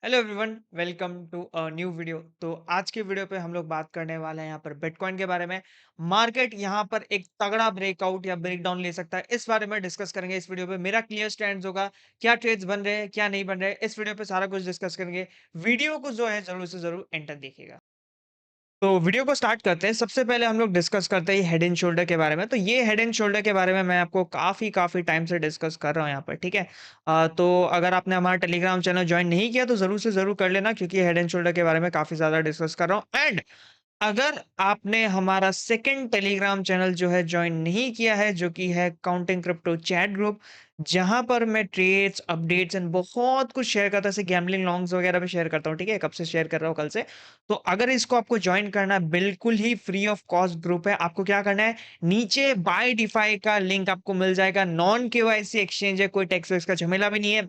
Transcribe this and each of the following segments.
Hello everyone, welcome to a new video. तो आज के वीडियो पे हम लोग बात करने वाले हैं यहाँ पर बिटकॉइन के बारे में। मार्केट यहाँ पर एक तगड़ा ब्रेकआउट या ब्रेकडाउन ले सकता है, इस बारे में डिस्कस करेंगे इस वीडियो पे। मेरा क्लियर स्टैंड होगा, क्या ट्रेड्स बन रहे हैं क्या नहीं बन रहे हैं, इस वीडियो पे सारा कुछ डिस्कस करेंगे। वीडियो को जो है जरूर से जरूर एंटर देखिएगा। तो वीडियो को स्टार्ट करते हैं। सबसे पहले हम लोग डिस्कस करते हैं हेड एंड शोल्डर के बारे में। तो ये हेड एंड शोल्डर के बारे में मैं आपको काफ़ी काफ़ी टाइम से डिस्कस कर रहा हूँ यहाँ पर, ठीक है? तो अगर आपने हमारा टेलीग्राम चैनल जॉइन नहीं किया तो ज़रूर से ज़रूर कर लेना, क्योंकि हेड एंड शोल्डर के बारे में काफ़ी ज़्यादा डिस्कस कर रहा हूँ। एंड अगर आपने हमारा सेकंड टेलीग्राम चैनल जो है जॉइन नहीं किया है, जो कि है काउंटिंग क्रिप्टो चैट ग्रुप, जहां पर मैं ट्रेड्स अपडेट्स एंड बहुत कुछ शेयर करता हूं, जैसे गैम्बलिंग लॉन्ग्स वगैरह भी शेयर करता हूं, ठीक है? कब से शेयर कर रहा हूं, कल से। तो अगर इसको आपको ज्वाइन करना है, बिल्कुल ही फ्री ऑफ कॉस्ट ग्रुप है। आपको क्या करना है, नीचे बाय डिफाई का लिंक आपको मिल जाएगा। नॉन केवाईसी एक्सचेंज है, कोई टैक्स वैक्स का झमेला भी नहीं है।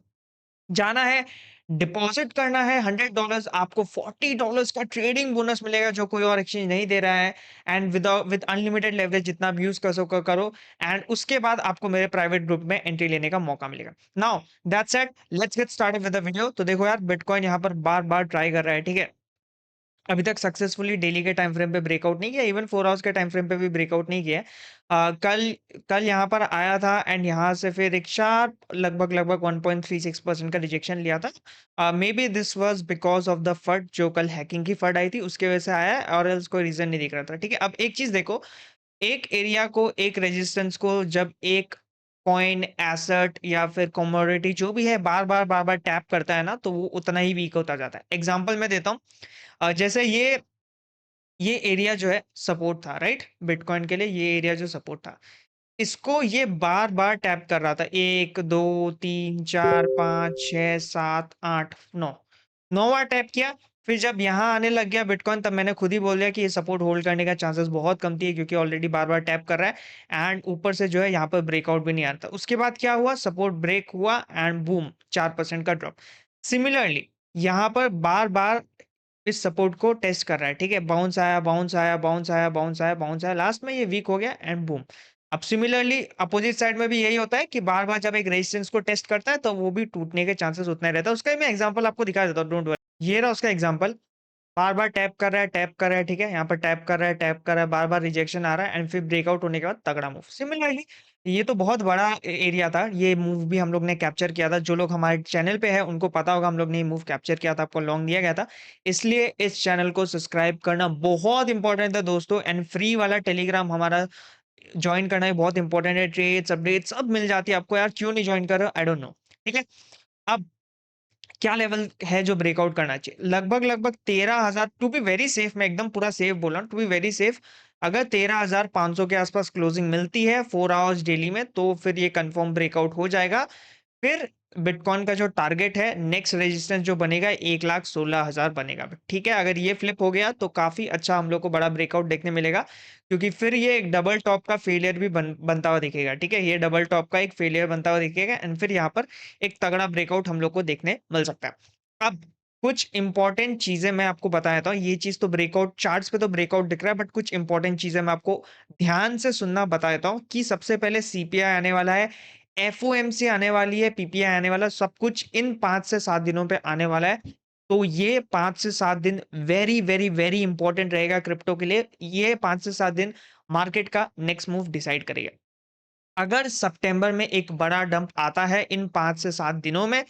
जाना है, डिपॉजिट करना है $100, आपको $40 का ट्रेडिंग बोनस मिलेगा, जो कोई और एक्सचेंज नहीं दे रहा है। एंड विद अनलिमिटेड लेवरेज, जितना भी यूज कर सको करो। एंड उसके बाद आपको मेरे प्राइवेट ग्रुप में एंट्री लेने का मौका मिलेगा। Now that's it, let's get started with the video. तो देखो यार, बिटकॉइन यहाँ पर बार बार ट्राई कर रहा है, ठीक है? अभी तक सक्सेसफुली डेली के टाइम फ्रेम पे ब्रेकआउट नहीं किया, इवन 4 आवर्स के टाइम फ्रेम पे भी ब्रेकआउट नहीं किया है। कल कल यहाँ पर आया था एंड यहाँ से फिर एक शार्प लगभग लगभग 1.36% का रिजेक्शन लिया था। May be this was because of the फट, जो कल हैकिंग की फट आई थी, उसके वजह से आया है, और एल्स कोई रीजन नहीं दिख रहा था, ठीक है? अब एक चीज देखो, एक एरिया को, एक रेजिस्टेंस को, जब एक कॉइन, एसेट या फिर कमोडिटी जो भी है बार बार टैप करता है ना, तो वो उतना ही वीक होता जाता है। एग्जाम्पल मैं देता हूँ। जैसे ये एरिया जो है सपोर्ट था, राइट? बिटकॉइन के लिए ये एरिया जो सपोर्ट था, इसको ये बार बार टैप कर रहा था। 1 2 3 4 5 6 7 8 9, 9वां टैप किया। फिर जब यहाँ आने लग गया बिटकॉइन, तब मैंने खुद ही बोल दिया कि ये सपोर्ट होल्ड करने का चांसेस बहुत कम थी, क्योंकि ऑलरेडी बार बार टैप कर रहा है एंड ऊपर से जो है यहाँ पर ब्रेकआउट भी नहीं आ रहा था। उसके बाद क्या हुआ, सपोर्ट ब्रेक हुआ एंड बूम, 4% का ड्रॉप। सिमिलरली यहाँ पर बार बार इस सपोर्ट को टेस्ट कर रहा है, ठीक है? बाउंस आया, बाउंस आया, बाउंस आया, बाउंस आया, बाउंस आया, लास्ट में ये वीक हो गया एंड बूम। अब सिमिलरली अपोजिट साइड में भी यही होता है कि बार बार जब एक रेजिस्टेंस को टेस्ट करता है, तो वो भी टूटने के चांसेस उतना ही रहता है। उसका ही मैं एग्जांपल आपको दिखा देता हूँ, डोंट वरी। ये रहा उसका एग्जांपल। बार बार टैप कर रहा है, टैप कर रहा है, ठीक है? यहाँ पर टैप कर रहा है, टैप कर रहा है, बार बार रिजेक्शन आ रहा है एंड फिर ब्रेकआउट होने के बाद तगड़ा मूव। सिमिलरली ये तो बहुत बड़ा एरिया था, ये मूव भी हम लोग ने कैप्चर किया था। जो लोग हमारे चैनल पे है उनको पता होगा, हम लोग ने ये मूव कैप्चर किया था, आपको लॉन्ग दिया गया था। इसलिए इस चैनल को सब्सक्राइब करना बहुत इंपॉर्टेंट था दोस्तों। एंड फ्री वाला टेलीग्राम हमारा ज्वाइन करना ही बहुत इंपॉर्टेंट है। ट्रेड्स अपडेट सब मिल जाती है आपको यार, क्यों नहीं ज्वाइन कर रहे हो, आई डोंट नो, ठीक है? अब क्या लेवल है जो ब्रेकआउट करना चाहिए? लगभग लगभग 13,000, टू बी वेरी सेफ, मैं एकदम पूरा सेफ बोल रहा हूँ, टू बी वेरी सेफ। अगर 13,500 के आसपास क्लोजिंग मिलती है 4 आवर्स डेली में, तो फिर ये कंफर्म ब्रेकआउट हो जाएगा। फिर बिटकॉइन का जो टारगेट है, नेक्स्ट रेजिस्टेंस जो बनेगा 1,16,000 बनेगा, ठीक है? अगर ये फ्लिप हो गया तो काफी अच्छा हम लोग को बड़ा ब्रेकआउट देखने मिलेगा, क्योंकि फिर ये एक डबल टॉप का फेलियर भी बनता हुआ दिखेगा, ठीक है? ये डबल टॉप का एक फेलियर बनता हुआ दिखेगा एंड फिर यहाँ पर एक तगड़ा ब्रेकआउट हम लोग को देखने मिल सकता है। अब कुछ इंपॉर्टेंट चीजें मैं आपको बता देता हूँ। ये चीज तो ब्रेकआउट चार्ट्स पे तो ब्रेकआउट दिख रहा है, बट कुछ इंपॉर्टेंट चीजें मैं आपको ध्यान से सुनना बता देता हूँ कि सबसे पहले सीपीआई आने वाला है, एफओएमसी आने वाली है, पीपीआई आने वाला है, सब कुछ इन 5 से 7 दिनों पे आने वाला है। तो ये 5 से 7 दिन वेरी, वेरी, वेरी इंपॉर्टेंट रहेगा क्रिप्टो के लिए। ये 5 से 7 दिन मार्केट का नेक्स्ट मूव डिसाइड करेगा। अगर सितंबर में एक बड़ा डंप आता है इन 5 से 7 दिनों में,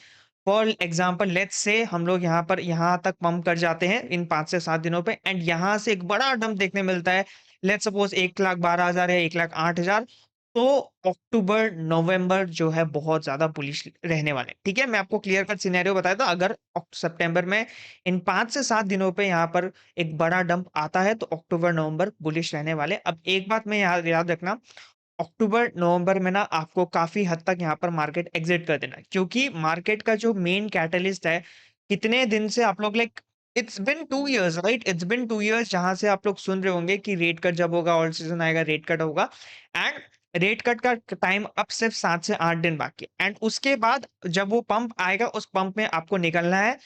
फॉर एग्जांपल लेट्स से हम लोग यहाँ पर यहाँ तक पंप कर जाते हैं इन 5 से 7 दिनों पे एंड यहाँ से एक बड़ा डंप देखने मिलता है, लेट्स सपोज 1,12,000 या 1,08,000, तो अक्टूबर नवंबर जो है बहुत ज्यादा बुलिश रहने वाले हैं, ठीक है? मैं आपको क्लियर कट सिनेरियो बताया था। अगर सितंबर में इन 5 से 7 दिनों पे यहाँ पर एक बड़ा डंप आता है, तो अक्टूबर नवंबर बुलिश रहने वाले। अब एक बात में याद रखना, अक्टूबर नवंबर में ना आपको काफी हद तक यहाँ पर मार्केट एग्जिट कर देना है, क्योंकि मार्केट का जो मेन कैटलिस्ट है, कितने दिन से आप लोग like, it's been 2 years, right? It's been 2 years जहां से आप लोग सुन रहे होंगे कि रेट कट जब होगा, ऑल सीजन आएगा, रेट कट होगा। एंड रेट कट का टाइम अब सिर्फ 7 से 8 दिन बाकी है एंड उसके बाद जब वो पंप आएगा, उस पंप में आपको निकलना है।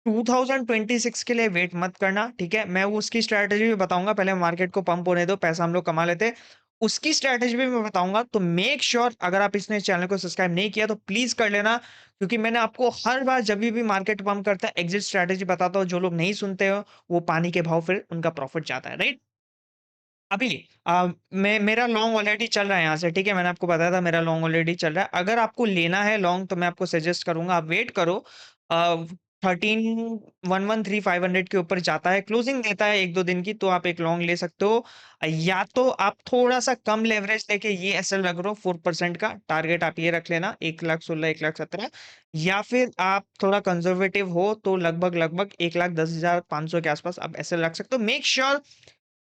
2026 के लिए वेट मत करना, ठीक है? मैं वो उसकी स्ट्रैटेजी भी बताऊंगा, पहले मार्केट को पंप होने दो, पैसा हम लोग कमा लेते हैं। उसकी स्ट्रैटेजी भी मैं बताऊँगा, तो मेक श्योर अगर आप इसने चैनल को सब्सक्राइब नहीं किया तो प्लीज़ कर लेना, क्योंकि मैंने आपको हर बार जभी भी मार्केट पंप करता है एग्ज़िट स्ट्रैटेजी बताता हूँ, जो लोग नहीं सुनते हो, वो पानी के भाव फिर उनका प्रॉफ़िट जाता है, राइट? अभी मेरा लॉन्ग ऑलरेडी चल रहा है यहाँ से, ठीक है? मैंने आपको बताया था मेरा लॉन्ग ऑलरेडी चल रहा है। अगर आपको लेना है लॉन्ग तो मैं आपको सजेस्ट करूँगा आप वेट करो। 13,113,500 के ऊपर जाता है, क्लोजिंग देता है 1-2 दिन की तो आप एक लॉन्ग ले सकते हो। या तो आप थोड़ा-सा कम लेवरेज लेके ये एसएल रख लो 4% का टारगेट आप ये रख लेना 1,16,00,000 1,17,00,000 या फिर आप थोड़ा कंज़र्वेटिव हो तो लगभग-लगभग 1,10,500 के आसपास आप एसएल रख सकते हो। मेक श्योर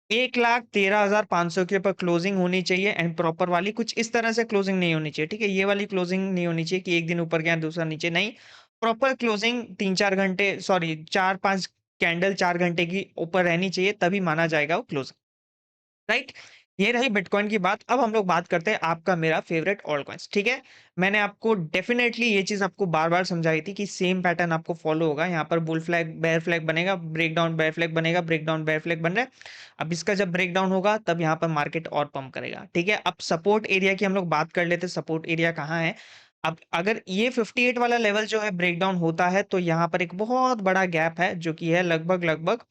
1,13,500 के ऊपर क्लोजिंग होनी चाहिए एंड प्रॉपर वाली कुछ इस तरह से क्लोजिंग नहीं होनी चाहिए, ठीक है? ये वाली क्लोजिंग नहीं होनी चाहिए कि एक दिन ऊपर गया, दूसरा नीचे, नहीं। प्रॉपर क्लोजिंग 3-4 घंटे सॉरी 4-5 कैंडल 4 घंटे की ऊपर रहनी चाहिए, तभी माना जाएगा वो क्लोजिंग। राइट? ये रही बिटकॉइन की बात। अब हम लोग बात करते हैं आपका मेरा फेवरेट ऑल्ट कॉइन्स, ठीक है? मैंने आपको डेफिनिटली ये चीज़ आपको बार-बार समझाई थी कि सेम पैटर्न आपको फॉलो होगा। यहाँ पर बुल फ्लैग, बेयर फ्लैग बनेगा, ब्रेकडाउन बेयर फ्लैग बनेगा, ब्रेकडाउन बेयर फ्लैग बन रहा है। अब इसका जब ब्रेकडाउन होगा तब यहाँ पर मार्केट और पंप करेगा, ठीक है? अब सपोर्ट एरिया की हम लोग बात कर लेते हैं, सपोर्ट एरिया कहाँ है? अब अगर ये 58 वाला लेवल जो है ब्रेकडाउन होता है तो यहाँ पर एक बहुत बड़ा गैप है जो कि है लगभग-लगभग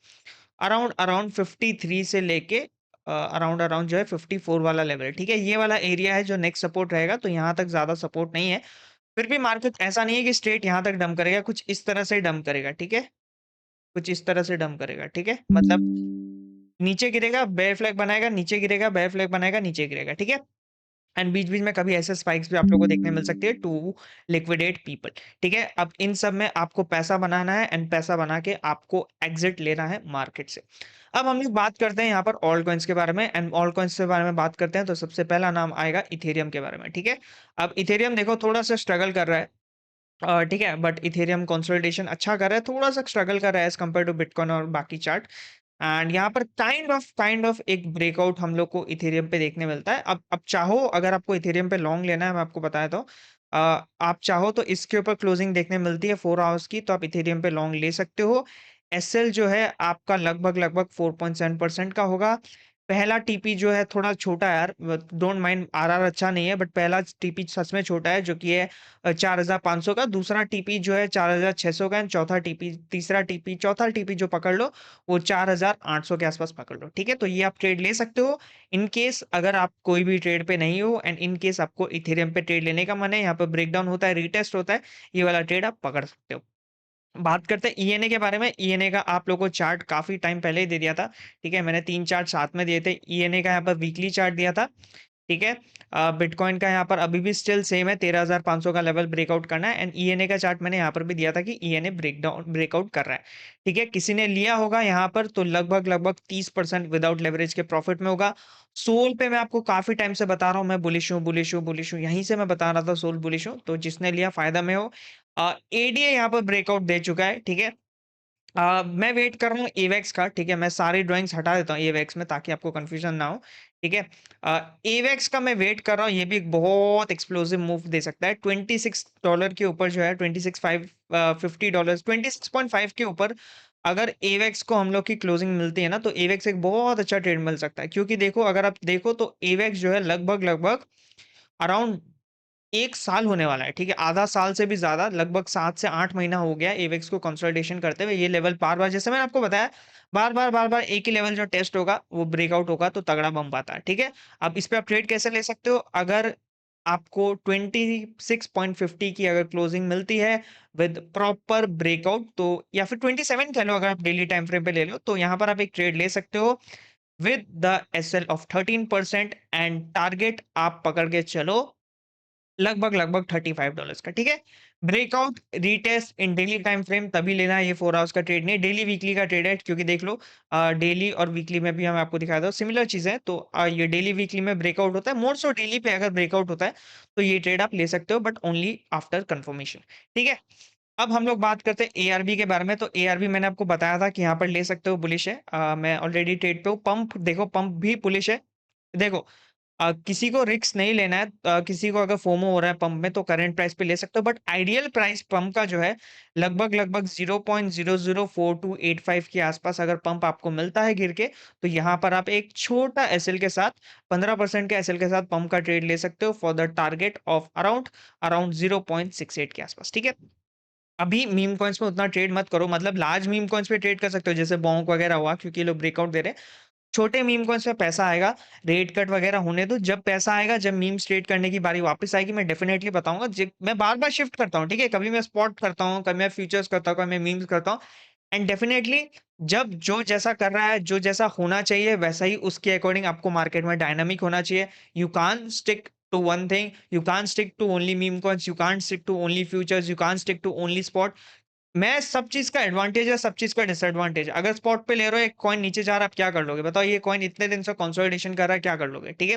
अराउंड अराउंड 53 से लेके अराउंड अराउंड जो है 54 वाला लेवल, ठीक है? ये वाला एरिया है जो नेक्स्ट सपोर्ट रहेगा, तो यहाँ तक ज़्यादा सपोर्ट नहीं है। फिर भी मार्केट ऐसा नहीं है कि स्ट्रेट यहाँ तक डंप करेगा, कुछ इस तरह से डंप करेगा, ठीक है? कुछ इस तरह से डंप करेगा, ठीक है? मतलब नीचे गिरेगा, बेयर फ्लैग बनाएगा, नीचे गिरेगा, बेयर फ्लैग बनाएगा, नीचे गिरेगा, ठीक है? एंड बीच-बीच में कभी ऐसे स्पाइक्स भी आप लोगों को देखने मिल सकती है टू लिक्विडेट पीपल, ठीक है? अब इन सब में आपको पैसा बनाना है एंड पैसा बना के आपको एग्ज़िट लेना है मार्केट से। अब हम लोग बात करते हैं यहाँ पर ऑल्ट कॉइन्स के बारे में एंड ऑल्ट कॉइन्स के बारे में बात करते हैं तो सबसे पहला नाम आएगा इथेरियम के बारे में, ठीक है? अब इथेरियम देखो थोड़ा-सा स्ट्रगल कर रहा है। ठीक है, बट इथेरियम कंसोलिडेशन अच्छा कर रहा है, थोड़ा-सा स्ट्रगल कर रहा है एज़ कम्पेयर टू बिटकॉइन और बाकी चार्ट। एंड यहाँ पर काइंड ऑफ एक ब्रेकआउट हम लोग को इथेरियम पे देखने मिलता है। अब चाहो अगर आपको इथेरियम पे लॉन्ग लेना है मैं आपको बता देता हूँ। आप चाहो तो इसके ऊपर क्लोजिंग देखने मिलती है 4 आवर्स की तो आप इथेरियम पे लॉन्ग ले सकते हो। एसएल जो है आपका लगभग-लगभग 4.7% का होगा। पहला टीपी जो है थोड़ा छोटा है यार, डोंट माइंड आरआर अच्छा नहीं है बट पहला टीपी सच में छोटा है जो कि है 4,500 का। दूसरा टीपी जो है 4,600 का एंड चौथा टीपी तीसरा टीपी चौथा टीपी जो पकड़ लो वो 4,800 के आसपास पकड़ लो, ठीक है? तो ये आप ट्रेड ले सकते हो। इन केस अगर आप कोई भी ट्रेड पे नहीं हो एंड इन केस आपको इथेरियम पे ट्रेड लेने का मन है, यहाँ पे ब्रेकडाउन होता है, रीटेस्ट होता है, ये वाला ट्रेड आप पकड़ सकते हो। बात करते हैं ईएनए के बारे में। ईएनए का आप लोगों को चार्ट काफ़ी टाइम पहले ही दे दिया था, ठीक है? मैंने 3 चार्ट साथ में दिए थे। ईएनए का यहाँ पर वीकली चार्ट दिया था, ठीक है? बिटकॉइन का यहाँ पर अभी भी स्टिल सेम है 13,500 का लेवल ब्रेकआउट करना है एंड ईएनए का चार्ट मैंने यहाँ पर भी दिया था कि ईएनए ब्रेकआउट कर रहा है, ठीक है? किसी ने लिया होगा यहाँ पर तो लगभग-लगभग 30% विदाउट लेवरेज के प्रॉफिट में होगा। सोल पे मैं आपको काफ़ी टाइम से बता रहा हूँ मैं बुलिश हूँ, बुलिश हूँ, बुलिश हूँ। यहीं से मैं बता रहा था सोल बुलिश हूँ, तो जिसने लिया फ़ायदा में हो। एडीए यहाँ पर ब्रेकआउट दे चुका है, ठीक है? मैं वेट कर रहा हूँ एवेक्स का, ठीक है? मैं सारी ड्राइंग्स हटा देता हूँ एवेक्स में ताकि आपको कन्फ्यूज़न ना हो, ठीक है? एवेक्स का मैं वेट कर रहा हूँ, ये भी एक बहुत एक्सप्लोसिव मूव दे सकता है। $26 के ऊपर जो है 26.5 $50 26.5 के ऊपर अगर एवेक्स को हम लोग की क्लोजिंग मिलती है ना, तो एवेक्स एक बहुत अच्छा ट्रेड मिल सकता है। क्योंकि देखो अगर आप देखो तो एवेक्स जो है लगभग-लगभग अराउंड 1 साल होने वाला है, ठीक है? आधा साल से भी ज़्यादा लगभग 7 से 8 महीना हो गया एवेक्स को कंसोलिडेशन करते हुए। ये लेवल बार-बार जैसे मैंने आपको बताया, बार-बार एक ही लेवल जो टेस्ट होगा, वो ब्रेकआउट होगा तो तगड़ा बम्प आता है, ठीक है? अब इस पे आप ट्रेड कैसे ले सकते हो? अगर आपको 26.50 की अगर क्लोजिंग मिलती है विद प्रॉपर ब्रेकआउट तो या फिर 27 कह लो अगर आप डेली टाइम फ्रेम पे ले लो, तो यहाँ पर आप एक ट्रेड ले सकते हो with the SL of 13% and target आप पकड़ के चलो लगभग-लगभग $35 का, ठीक है? Breakout, retest in daily time frame तभी लेना है, ये 4 आवर्स का ट्रेड नहीं, डेली वीकली का ट्रेड है क्योंकि देख लो डेली और वीकली में भी हम आपको दिखाया था सिमिलर चीज़ें हैं, तो ये डेली वीकली में ब्रेकआउट होता है, मोर सो डेली पे अगर ब्रेकआउट होता है, तो ये ट्रेड आप ले सकते हो बट ओनली आफ्टर कन्फर्मेशन, ठीक है? अब हम लोग बात करते हैं एआरबी के बारे में, तो एआरबी मैंने आपको बताया था कि यहाँ पर ले सकते हो बुलिश है। मैं ऑलरेडी ट्रेड पे हूँ, पंप देखो पंप भी बुलिश है। देखो किसी को रिस्क नहीं लेना है, किसी को अगर फोमो हो रहा है पंप में तो करंट प्राइस पे ले सकते हो, बट आइडियल प्राइस पंप का जो है लगभग 0.004285 के आसपास अगर पंप आपको मिलता है गिर के, तो यहाँ पर आप एक छोटा एसएल के साथ 15% के एसएल के साथ पंप का ट्रेड ले सकते हो for the target of around around 0.68 के आसपास, ठीक है। अभी मीम कॉइन्स में उतना ट्रेड मत करो, मतलब लार्ज मीम कॉइन्स पे ट्रेड कर सकते हो जैसे बोंक वगैरह हुआ, क्योंकि ये लोग ब्रेकआउट दे रहे हैं। छोटे मीम कॉइन्स में पैसा आएगा, रेट कट वगैरह होने दो, जब पैसा आएगा, जब मीम्स ट्रेड करने की बारी वापस आएगी, मैं डेफिनिटली बताऊंगा। मैं बार बार शिफ्ट करता हूँ, ठीक है, कभी मैं स्पॉट करता हूँ, कभी मैं फ्यूचर्स करता हूँ, कभी मैं मीम्स करता हूँ। एंड डेफिनेटली जब जो जैसा कर रहा है, जो जैसा होना चाहिए, वैसा ही उसके अकॉर्डिंग आपको मार्केट में डायनामिक होना चाहिए। You can't stick to one thing, you can't stick to only meme coins, you can't stick to only futures, you can't stick to only spot. मैं सब चीज़ का एडवांटेज है, सब चीज़ का डिसएडवांटेज है। अगर स्पॉट पे ले रहे हो, एक कॉइन नीचे जा रहा है, आप क्या कर लोगे? बताओ, ये कॉइन इतने दिन से कंसोलिडेशन कर रहा है, क्या कर लोगे? ठीक है?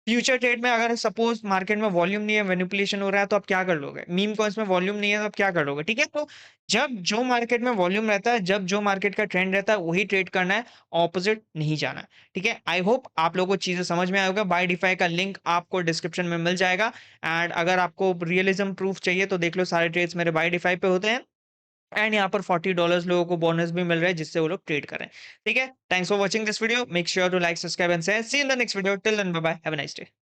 फ्यूचर ट्रेड में अगर सपोज़ मार्केट में वॉल्यूम नहीं है, मैनिपुलेशन हो रहा है, तो आप क्या कर लोगे? मीम कॉइन्स में वॉल्यूम नहीं है, तो आप क्या कर लोगे? ठीक है? तो जब जो मार्केट में वॉल्यूम रहता है, जब जो मार्केट का ट्रेंड रहता है, वही ट्रेड करना है, ऑपोज़िट नहीं जाना है। ठीक है? आई होप आप लोगों को चीज़ें समझ में आया होगा। बाय डिफाई का लिंक आपको डिस्क्रिप्शन में मिल जाएगा। एंड अगर आपको रियलिज़्म प्रूफ चाहिए, तो देख लो, सारे ट्रेड्स मेरे बाय डिफाई पे होते हैं। एंड यहाँ पर $40 लोगों को बोनस भी मिल रहा है, जिससे वो लोग ट्रेड करें। ठीक है? Thanks for watching this video. Make sure to like, subscribe and share. See you in the next video. Till then bye bye. Have a nice day.